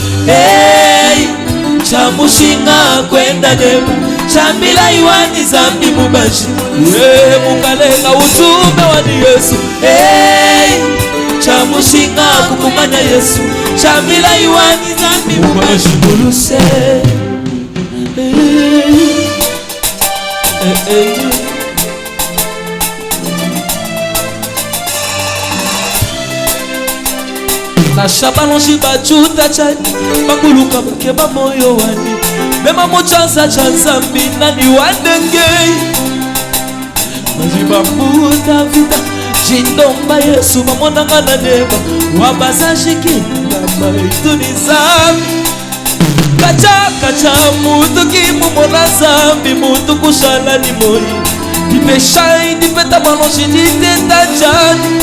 Chamushinga kwenda dema Shambila iwani zambi mubashi Mukalenga utume wani Yesu Chamushinga kukumanya Yesu Shambila iwani zambi mubashi muluse Na shabalonshi bachuta chani Bakuluka bakeba moyo wani Bema mochanza chanza mbina ni wadengei Majiba muda vida Jindomba Yesu mamonanga na neba Wabaza shikina maituni zambi Kacha kacha mutu kimumona zambi Mutu kushala ni moi Dipe shai dipe tabalonshi diteta chani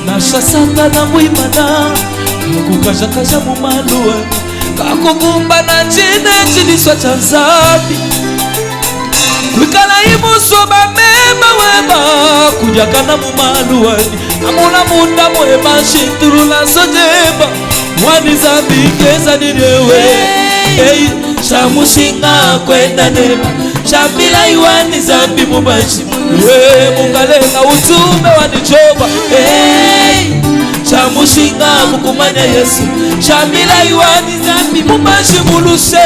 Nasha satana muimana Kakukasha mumaluwa Kakugumba na chine chiniswa chanzabi Kwikala imuswa mema weba Kujakana mumaluwa Amuna munda mwema shinturu la sojeba Wani zambi keza nirewe Shamushinga kwenda neba Shambila iwani zambi mubashi Mukalenga utume wanichoba Chamushinga kukumanya Yesu Shambila iwani zambi mubashi muluse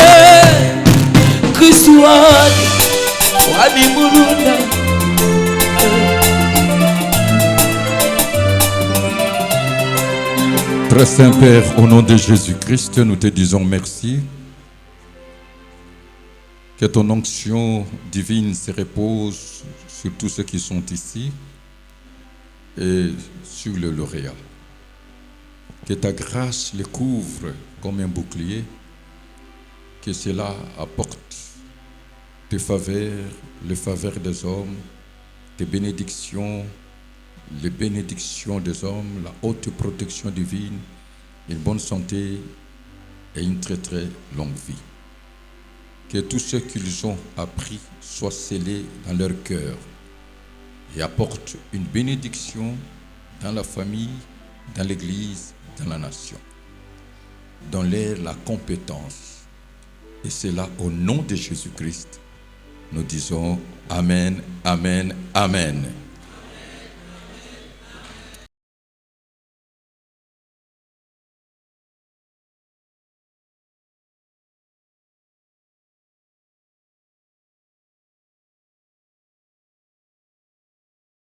Kristu wani mulunda Très Saint Père, au nom de Jésus-Christ, nous te disons merci. Que ton onction divine se repose sur tous ceux qui sont ici et sur le lauréat. Que ta grâce les couvre comme un bouclier, que cela apporte tes faveurs, les faveurs des hommes, tes bénédictions, les bénédictions des hommes, la haute protection divine, une bonne santé et une très très longue vie. Que tout ce qu'ils ont appris soit scellé dans leur cœur et apporte une bénédiction dans la famille, dans l'Église, dans la nation. Donne-leur la compétence. Et c'est là, au nom de Jésus-Christ, nous disons Amen, Amen, Amen.